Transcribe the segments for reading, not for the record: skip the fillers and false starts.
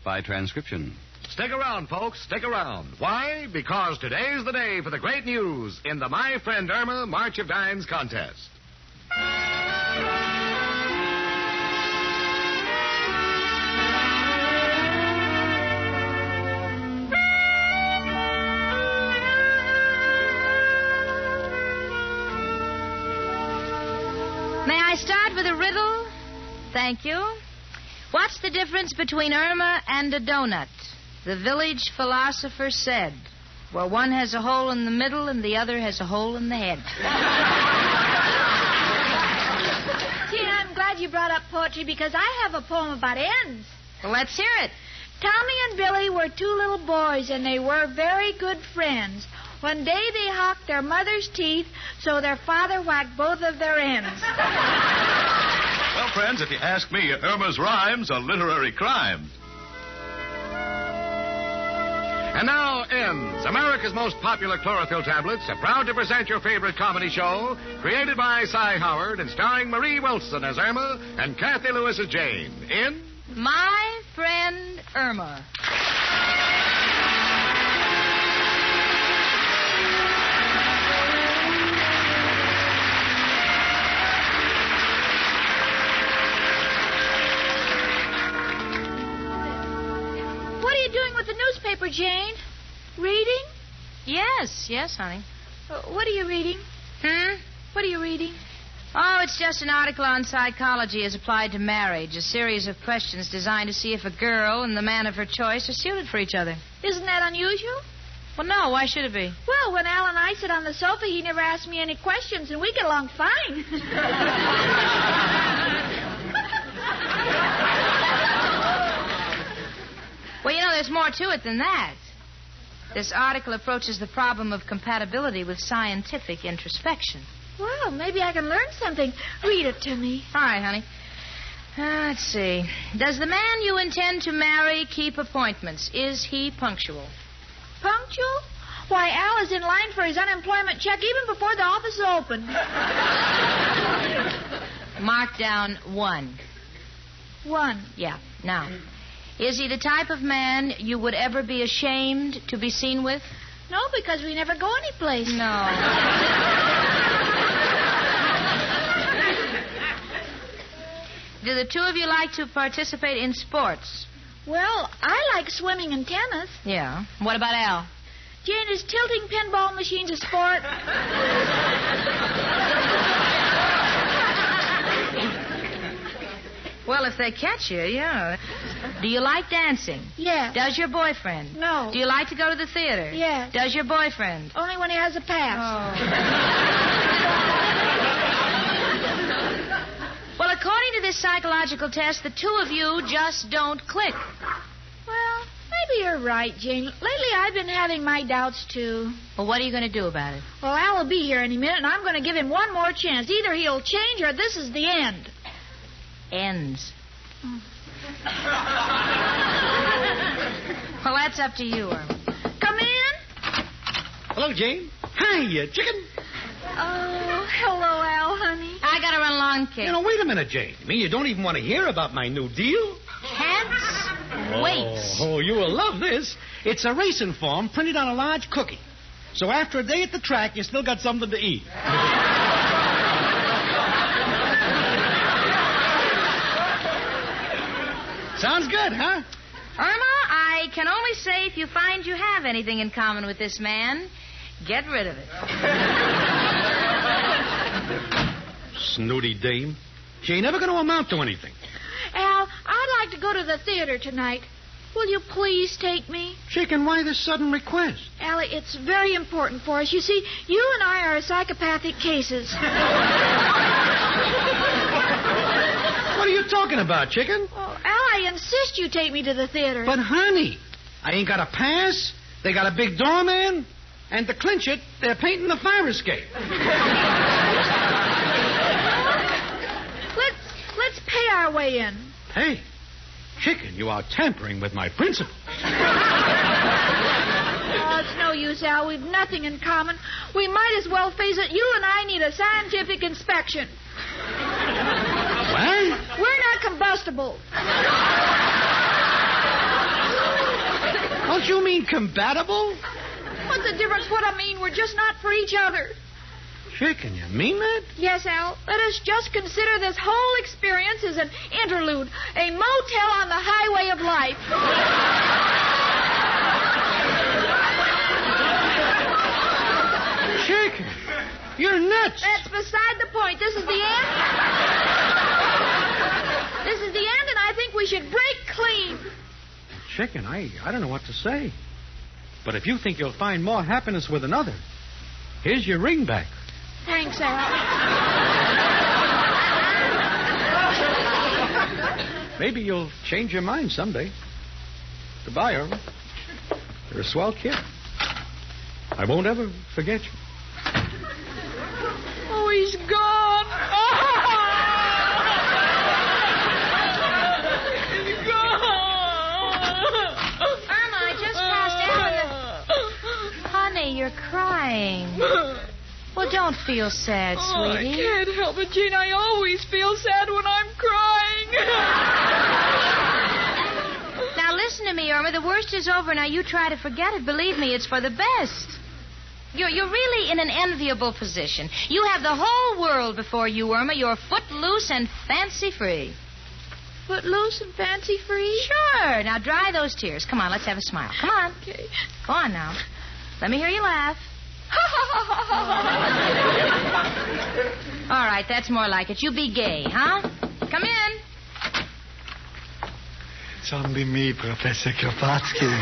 by transcription. Stick around, folks. Stick around. Why? Because today's the day for the great news in the My Friend Irma March of Dimes contest. May I start with a riddle? Thank you. What's the difference between Irma and a donut? The village philosopher said, well, one has a hole in the middle and the other has a hole in the head. Gee, I'm glad you brought up poetry because I have a poem about ends. Well, let's hear it. Tommy and Billy were two little boys, and they were very good friends. One day they hawked their mother's teeth, so their father whacked both of their ends. Well, friends, if you ask me, Irma's rhymes are literary crimes. And now ends America's most popular chlorophyll tablets, are proud to present your favorite comedy show, created by Cy Howard and starring Marie Wilson as Irma and Cathy Lewis as Jane, in My Friend Irma. What are you doing with the newspaper, Jane? Reading? Yes, honey. What are you reading? What are you reading? Oh, it's just an article on psychology as applied to marriage, a series of questions designed to see if a girl and the man of her choice are suited for each other. Isn't that unusual? Well, no, why should it be? Well, when Al and I sit on the sofa, he never asks me any questions, and we get along fine. Well, you know, there's more to it than that. This article approaches the problem of compatibility with scientific introspection. Well, maybe I can learn something. Read it to me. All right, honey. Let's see. Does the man you intend to marry keep appointments? Is he punctual? Punctual? Why, Al is in line for his unemployment check even before the office is open. Mark down 1. 1. Yeah, now. Is he the type of man you would ever be ashamed to be seen with? No, because we never go anyplace. No. Do the two of you like to participate in sports? Well, I like swimming and tennis. Yeah. What about Al? Jane, is tilting pinball machines a sport? Well, if they catch you, yeah. Do you like dancing? Yeah. Does your boyfriend? No. Do you like to go to the theater? Yeah. Does your boyfriend? Only when he has a pass. Oh. Well, according to this psychological test, the two of you just don't click. Well, maybe you're right, Jane. Lately, I've been having my doubts, too. Well, what are you going to do about it? Well, Al will be here any minute, and I'm going to give him one more chance. Either he'll change or this is the end. Ends. Well, that's up to you, Irma. Come in. Hello, Jane. Hi, chicken. Oh, hello, Al, honey. I got to run along, kid. You know, wait a minute, Jane. I mean, you don't even want to hear about my new deal? Hence, weights. Oh, you will love this. It's a racing form printed on a large cookie. So after a day at the track, you still got something to eat. Sounds good, huh? Irma, I can only say if you find you have anything in common with this man, get rid of it. Snooty dame. She ain't never going to amount to anything. Al, I'd like to go to the theater tonight. Will you please take me? Chicken, why this sudden request? Allie, it's very important for us. You see, you and I are psychopathic cases. What are you talking about, chicken? Oh, Al, I insist you take me to the theater. But, honey, I ain't got a pass. They got a big doorman. And to clinch it, they're painting the fire escape. Let's pay our way in. Hey, chicken, you are tampering with my principles. Oh, it's no use, Al. We've nothing in common. We might as well face it. You and I need a scientific inspection. What? We're not combustible. you mean compatible? What's the difference? What I mean, we're just not for each other. Chicken, you mean that? Yes, Al. Let us just consider this whole experience as an interlude, a motel on the highway of life. Chicken, you're nuts. That's beside the point. This is the end. This is the end, and I think we should break clean. Chicken, I don't know what to say. But if you think you'll find more happiness with another, here's your ring back. Thanks, Al. Maybe you'll change your mind someday. Goodbye, Irma. You're a swell kid. I won't ever forget you. Oh, he's gone. He's gone. Irma, I just passed out. Honey, you're crying. Well, don't feel sad, sweetie. I can't help it, Gene. I always feel sad when I'm crying. Now, listen to me, Irma. The worst is over. Now, you try to forget it. Believe me, it's for the best. You're really in an enviable position. You have the whole world before you, Irma. You're footloose and fancy-free. Footloose and fancy-free? Sure. Now, dry those tears. Come on, let's have a smile. Come on. Okay. Go on now. Let me hear you laugh. All right, that's more like it. You be gay, huh? Come in. It's only me, Professor Kropotkin.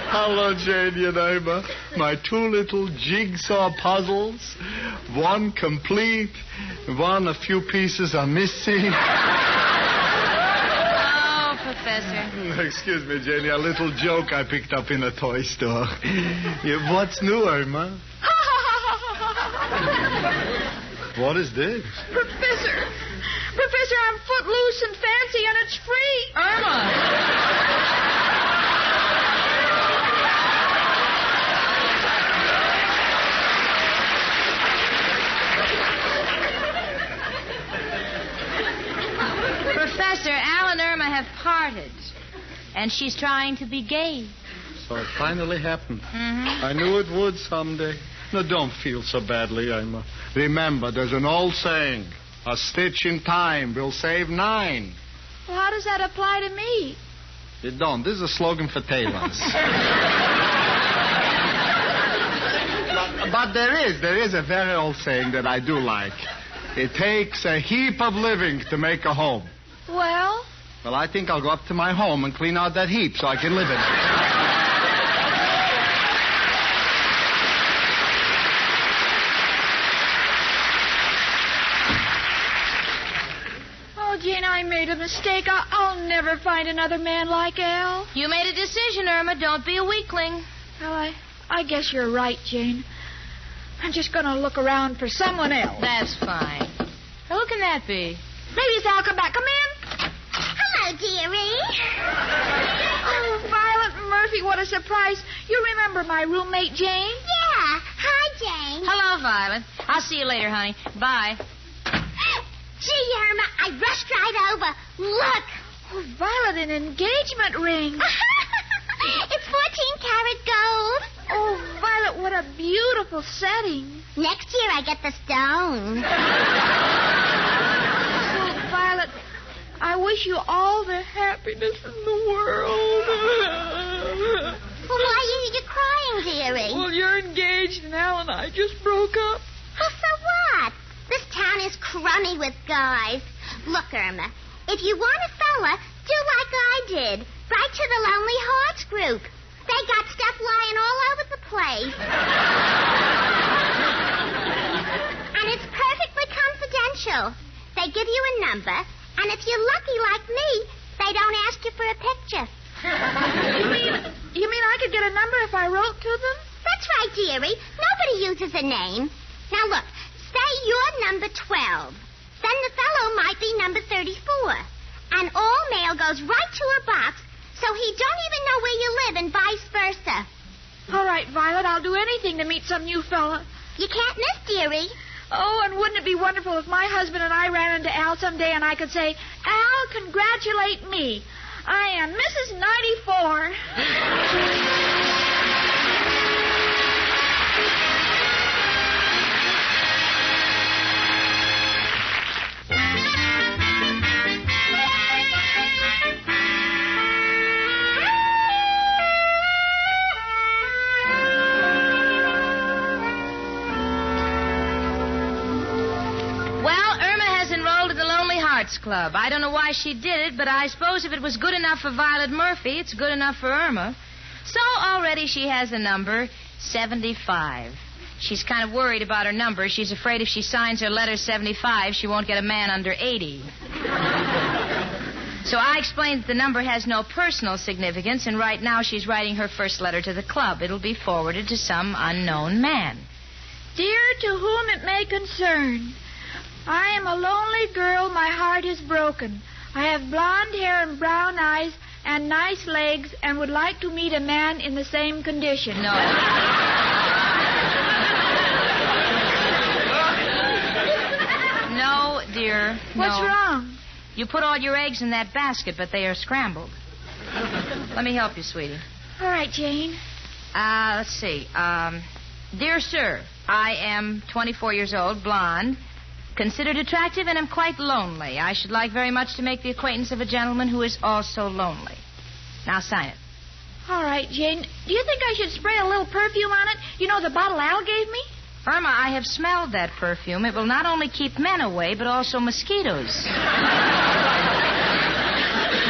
Hello, Jane and Irma. My two little jigsaw puzzles. One complete, one a few pieces are missing. Professor. Excuse me, Jenny, a little joke I picked up in a toy store. What's new, Irma? What is this? Professor, I'm footloose and fancy, and it's free. Irma! Professor, Al and Irma have parted, and she's trying to be gay. So it finally happened. Mm-hmm. I knew it would someday. No, don't feel so badly, Irma. Remember, there's an old saying, a stitch in time will save 9. Well, how does that apply to me? It don't. This is a slogan for tailors. But there is a very old saying that I do like. It takes a heap of living to make a home. Well? Well, I think I'll go up to my home and clean out that heap so I can live in it. Oh, Gene, I made a mistake. I'll never find another man like Al. You made a decision, Irma. Don't be a weakling. Well, I guess you're right, Jane. I'm just going to look around for someone else. That's fine. Who can that be? Maybe it's Al. Come back. Come in. Hello, dearie. Oh, Violet Murphy, what a surprise. You remember my roommate, Jane? Yeah. Hi, Jane. Hello, Violet. I'll see you later, honey. Bye. Gee, Irma, I rushed right over. Look. Oh, Violet, an engagement ring. It's 14-karat gold. Oh, Violet, what a beautiful setting. Next year I get the stone. Oh, Violet, I wish you all the happiness in the world. Well, why are you crying, dearie? Well, you're engaged, and Al and I just broke up. Well, so what? This town is crummy with guys. Look, Irma, if you want a fella, do like I did. Write to the Lonely Hearts group. They got stuff lying all over the place. And it's perfectly confidential. They give you a number, and if you're lucky like me, they don't ask you for a picture. You mean I could get a number if I wrote to them? That's right, dearie. Nobody uses a name. Now, look, say you're number 12. Then the fellow might be number 34. And all mail goes right to a box, so he don't even know where you live and vice versa. All right, Violet, I'll do anything to meet some new fella. You can't miss, dearie. Oh, and wouldn't it be wonderful if my husband and I ran into Al someday and I could say, Al, congratulate me. I am Mrs. 94. Club. I don't know why she did it, but I suppose if it was good enough for Violet Murphy, it's good enough for Irma. So already she has the number 75. She's kind of worried about her number. She's afraid if she signs her letter 75, she won't get a man under 80. So I explained that the number has no personal significance, and right now she's writing her first letter to the club. It'll be forwarded to some unknown man. Dear to whom it may concern, I am a lonely girl, my heart is broken. I have blonde hair and brown eyes and nice legs and would like to meet a man in the same condition. No. No, dear. No. What's wrong? You put all your eggs in that basket, but they are scrambled. Let me help you, sweetie. All right, Jane. Let's see. Dear sir, I am 24 years old, blonde, considered attractive, and am quite lonely. I should like very much to make the acquaintance of a gentleman who is also lonely. Now sign it. All right, Jane. Do you think I should spray a little perfume on it? You know, the bottle Al gave me? Irma, I have smelled that perfume. It will not only keep men away, but also mosquitoes.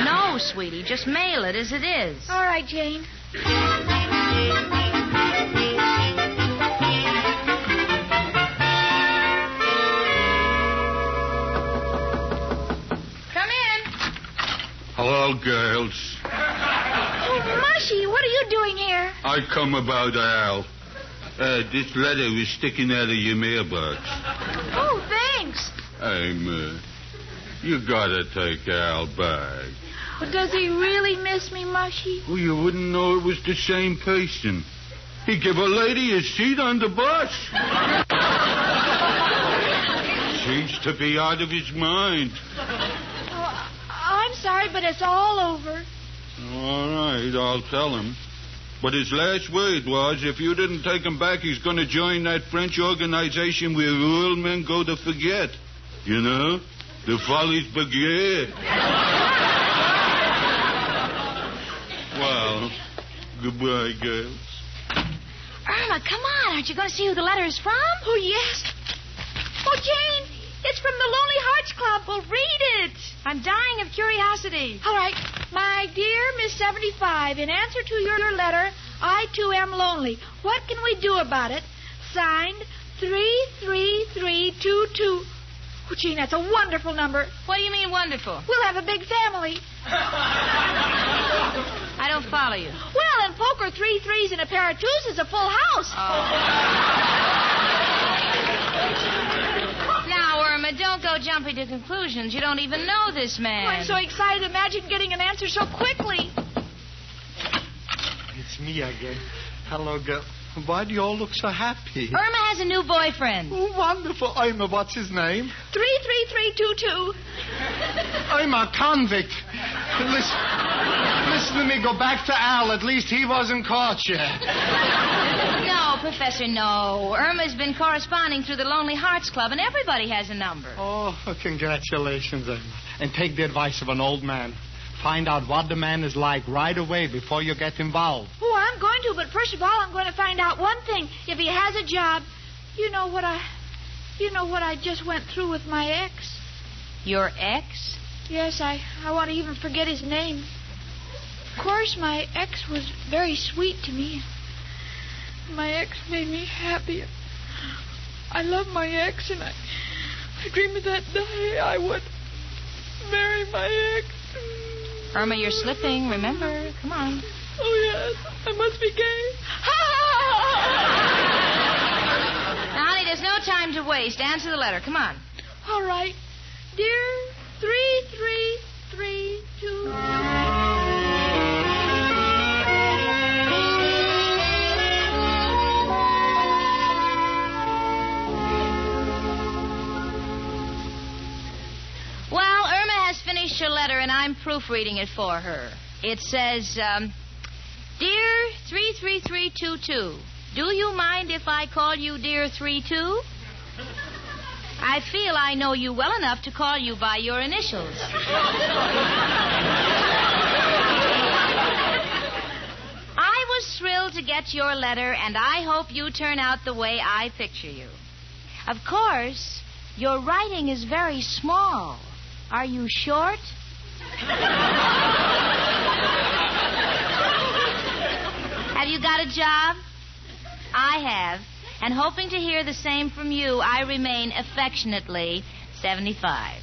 No, sweetie, just mail it as it is. All right, Jane. Hello, girls. Oh, Mushy, what are you doing here? I come about Al. This letter is sticking out of your mailbox. Oh, thanks. Irma, you gotta take Al back. Well, does he really miss me, Mushy? Well, you wouldn't know it was the same person. He give a lady a seat on the bus. Seems to be out of his mind. I'm sorry, but it's all over. All right, I'll tell him. But his last word was, if you didn't take him back, he's going to join that French organization where real men go to forget. You know? The Folies Bergère. Well, goodbye, girls. Irma, come on. Aren't you going to see who the letter is from? Oh, yes. Oh, Jane, it's from the Lonely Hearts Club. Well, read it. I'm dying of curiosity. All right. My dear Miss 75, in answer to your letter, I, too, am lonely. What can we do about it? Signed, 33322. Oh, Gene, that's a wonderful number. What do you mean wonderful? We'll have a big family. I don't follow you. Well, in poker, 3 threes and a pair of twos is a full house. Now, Irma, don't go jumping to conclusions. You don't even know this man. Oh, I'm so excited. Imagine getting an answer so quickly. It's me again. Hello, girl. Why do you all look so happy? Irma has a new boyfriend. Oh, wonderful. Irma, what's his name? 33322. I'm a convict. Listen to me. Go back to Al. At least he wasn't caught yet. No, Professor, no. Irma's been corresponding through the Lonely Hearts Club, and everybody has a number. Oh, congratulations, Irma. And take the advice of an old man. Find out what the man is like right away before you get involved. Oh, I'm going to, but first of all, I'm going to find out one thing. If he has a job, you know what I just went through with my ex? Your ex? Yes, I want to even forget his name. Of course, my ex was very sweet to me. My ex made me happy. I love my ex, and I dreamed of that day I would marry my ex. Irma, you're slipping, remember? Come on. Oh, yes. I must be gay. Now, honey, there's no time to waste. Answer the letter. Come on. All right. Dear 33322. official letter, and I'm proofreading it for her. It says, Dear 33322, do you mind if I call you Dear 32? I feel I know you well enough to call you by your initials. I was thrilled to get your letter, and I hope you turn out the way I picture you. Of course, your writing is very small. Are you short? Have you got a job? I have. And hoping to hear the same from you, I remain affectionately 75.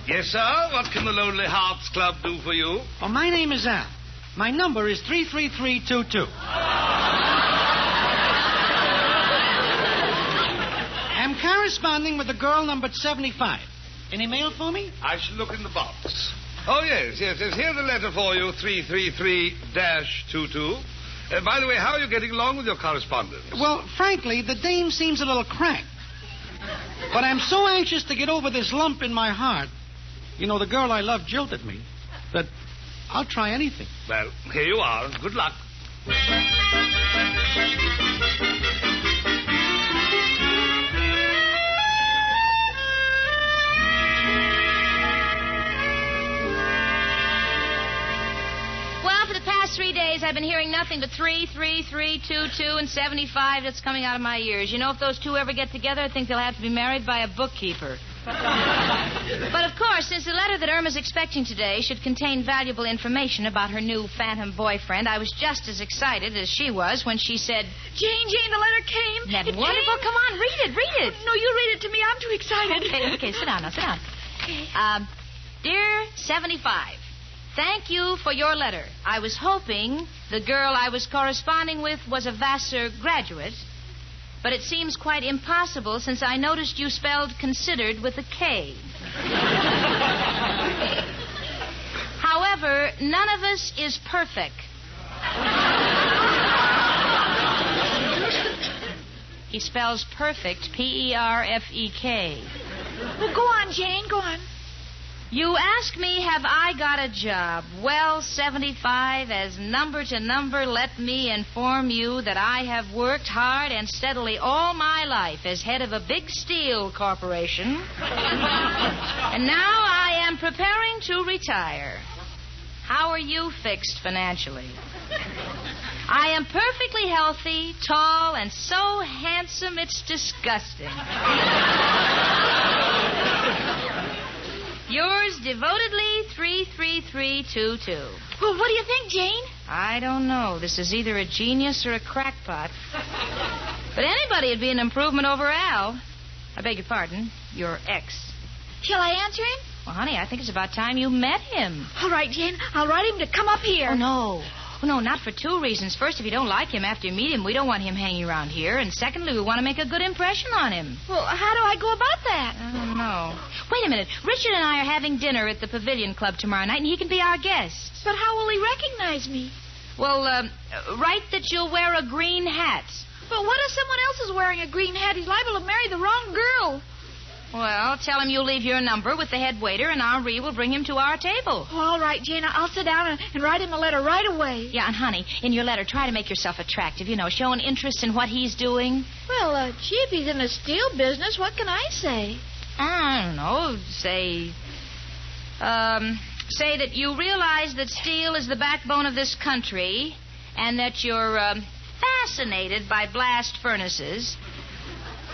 Yes, sir? What can the Lonely Hearts Club do for you? Oh, my name is Al. My number is 33322. I'm corresponding with a girl numbered 75. Any mail for me? I shall look in the box. Oh, yes. Here's a letter for you, 333-22. By the way, how are you getting along with your correspondence? Well, frankly, the dame seems a little cracked. But I'm so anxious to get over this lump in my heart. You know, the girl I love jilted me. That I'll try anything. Well, here you are. Good luck. Well, for the past 3 days, I've been hearing nothing but 33322 and 75 that's coming out of my ears. You know, if those two ever get together, I think they'll have to be married by a bookkeeper. But, of course, since the letter that Irma's expecting today should contain valuable information about her new phantom boyfriend, I was just as excited as she was when she said, Jane, the letter came. That It wonderful. came. Come on, read it. No, you read it to me. I'm too excited. Okay, sit down now, sit down. Okay. Dear 75, thank you for your letter. I was hoping the girl I was corresponding with was a Vassar graduate, but it seems quite impossible since I noticed you spelled considered with a K. However, none of us is perfect. He spells perfect, P-E-R-F-E-K. Well, go on, Jane, go on. You ask me, have I got a job? Well, 75, as number to number, let me inform you that I have worked hard and steadily all my life as head of a big steel corporation. And now I am preparing to retire. How are you fixed financially? I am perfectly healthy, tall, and so handsome it's disgusting. Yours devotedly, 33322. Well, what do you think, Jane? I don't know. This is either a genius or a crackpot. But anybody would be an improvement over Al. I beg your pardon, your ex. Shall I answer him? Well, honey, I think it's about time you met him. All right, Jane. I'll write him to come up here. Oh, no. Oh, no, not for two reasons. First, if you don't like him after you meet him, we don't want him hanging around here. And secondly, we want to make a good impression on him. Well, how do I go about that? I don't know. Wait a minute. Richard and I are having dinner at the Pavilion Club tomorrow night, and he can be our guest. But how will he recognize me? Well, write that you'll wear a green hat. But what if someone else is wearing a green hat? He's liable to marry the wrong girl. Well, tell him you'll leave your number with the head waiter, and Henri will bring him to our table. Oh, all right, Jane. I'll sit down and write him a letter right away. Yeah, and honey, in your letter, try to make yourself attractive. You know, show an interest in what he's doing. Well, gee, if he's in the steel business, what can I say? I don't know. Say that you realize that steel is the backbone of this country, and that you're fascinated by blast furnaces,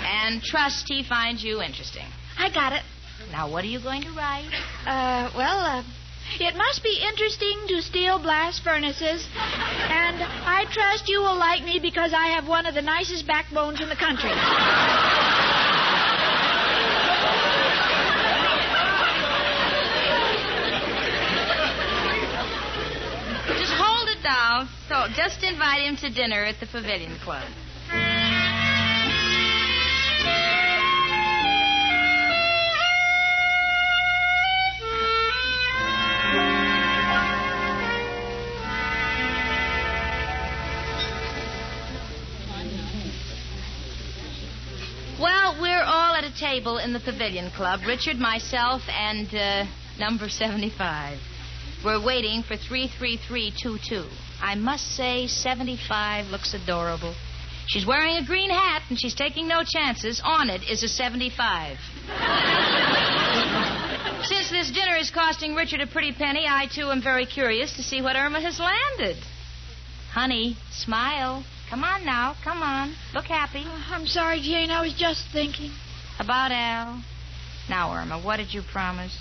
and trust he finds you interesting. I got it. Now, what are you going to write? It must be interesting to steel blast furnaces, and I trust you will like me because I have one of the nicest backbones in the country. Just hold it down. So, just invite him to dinner at the Pavilion Club. a table in the Pavilion Club. Richard, myself, and number 75. We're waiting for 33322. I must say, 75 looks adorable. She's wearing a green hat, and she's taking no chances. On it is a 75. Since this dinner is costing Richard a pretty penny, I, too, am very curious to see what Irma has landed. Honey, smile. Come on now. Come on. Look happy. I'm sorry, Jane. I was just thinking. About Al. Now, Irma, what did you promise?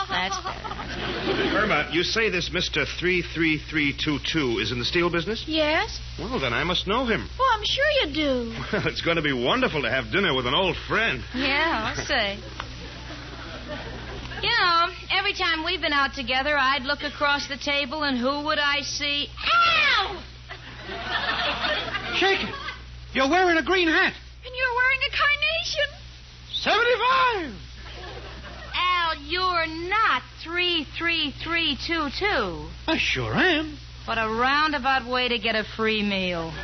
That's better. Irma, you say this Mr. 33322 is in the steel business? Yes? Well, then I must know him. Oh, I'm sure you do. Well, it's going to be wonderful to have dinner with an old friend. Yeah, I'll say. You know, every time we've been out together, I'd look across the table, and who would I see? Ow! Shake it. You're wearing a green hat. And you're wearing a carnation. 75. Al, you're not 33322. I sure am. What a roundabout way to get a free meal. Oh,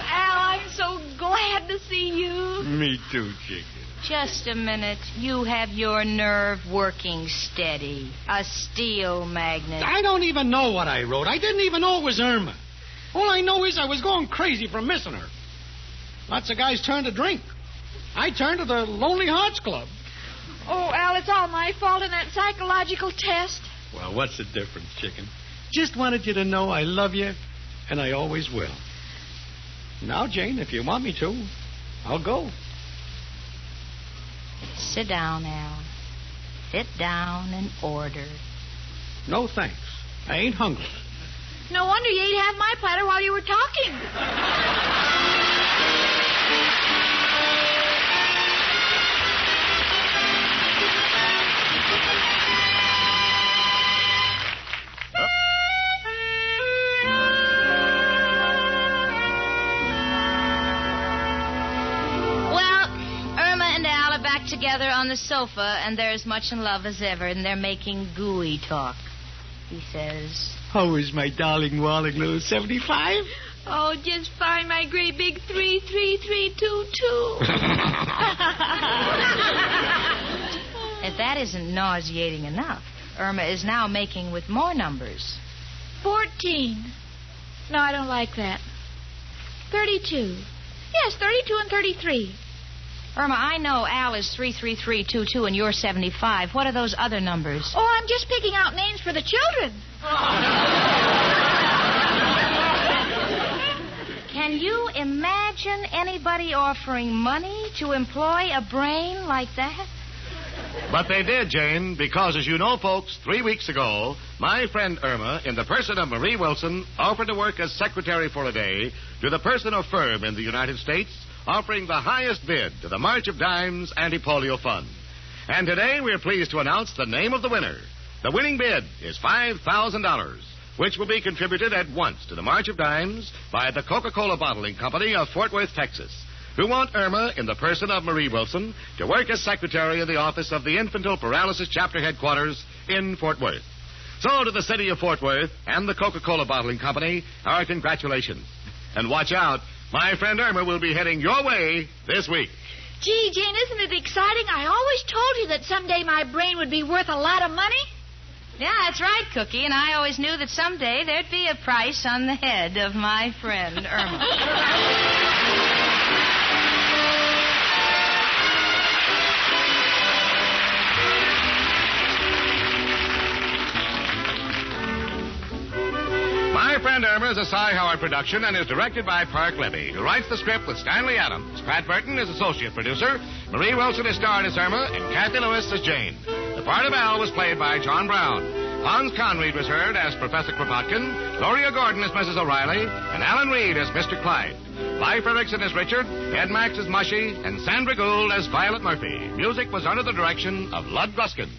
Al, I'm so glad to see you. Me too, chicken. Just a minute. You have your nerve working steady. A steel magnet. I don't even know what I wrote. I didn't even know it was Irma. All I know is I was going crazy from missing her. Lots of guys turn to drink. I turned to the Lonely Hearts Club. Oh, Al, it's all my fault in that psychological test. Well, what's the difference, chicken? Just wanted you to know I love you, and I always will. Now, Jane, if you want me to, I'll go. Sit down, Al. Sit down and order. No, thanks. I ain't hungry. No wonder you ate half my platter while you were talking. Together on the sofa, and they're as much in love as ever, and they're making gooey talk. He says, How is my darling walling little 75? Oh, just fine, my great big 33322. If that isn't nauseating enough, Irma is now making with more numbers. 14. No, I don't like that. 32. Yes, 32 and 33. Irma, I know Al is 33322 and you're 75. What are those other numbers? Oh, I'm just picking out names for the children. Can you imagine anybody offering money to employ a brain like that? But they did, Jane, because, as you know, folks, 3 weeks ago, my friend Irma, in the person of Marie Wilson, offered to work as secretary for a day to the personal firm in the United States offering the highest bid to the March of Dimes Anti-Polio Fund. And today we're pleased to announce the name of the winner. The winning bid is $5,000, which will be contributed at once to the March of Dimes by the Coca-Cola Bottling Company of Fort Worth, Texas, who want Irma, in the person of Marie Wilson, to work as secretary in the office of the Infantile Paralysis Chapter Headquarters in Fort Worth. So to the city of Fort Worth and the Coca-Cola Bottling Company, our congratulations. And watch out. My friend Irma will be heading your way this week. Gee, Jane, isn't it exciting? I always told you that someday my brain would be worth a lot of money. Yeah, that's right, Cookie. And I always knew that someday there'd be a price on the head of my friend Irma. My Friend Irma is a Cy Howard production and is directed by Park Levy, who writes the script with Stanley Adams. Pat Burton is associate producer. Marie Wilson is starred as Irma, and Cathy Lewis as Jane. The part of Al was played by John Brown. Hans Conried was heard as Professor Kropotkin, Gloria Gordon as Mrs. O'Reilly, and Alan Reed as Mr. Clyde. Leif Erikson as Richard, Ed Max as Mushy, and Sandra Gould as Violet Murphy. Music was under the direction of Lud Gruskin.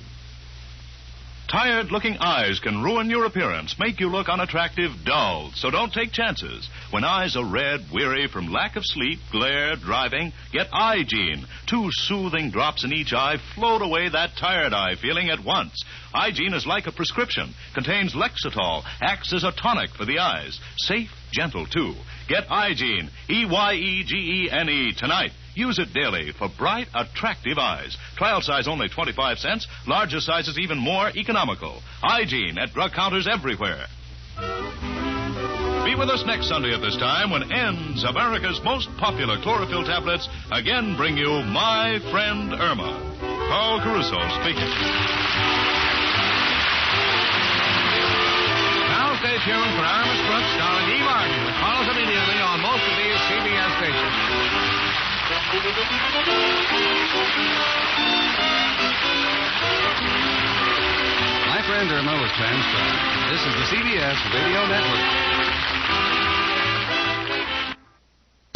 Tired-looking eyes can ruin your appearance, make you look unattractive, dull. So don't take chances. When eyes are red, weary from lack of sleep, glare, driving, get Eye-Gene. 2 soothing drops in each eye float away that tired eye feeling at once. Eye-Gene is like a prescription. Contains Lexitol. Acts as a tonic for the eyes. Safe, gentle, too. Get Eye-Gene. Eyegene tonight. Use it daily for bright, attractive eyes. Trial size only 25 cents. Larger sizes even more economical. Eye-Gene at drug counters everywhere. Be with us next Sunday at this time when ends America's most popular chlorophyll tablets again bring you My Friend Irma. Carl Caruso speaking. Now stay tuned for Irma's Crook starring E. Martin, which follows immediately on most of these CBS stations. My Friend Irma was transcribed. This is the CBS Radio Network.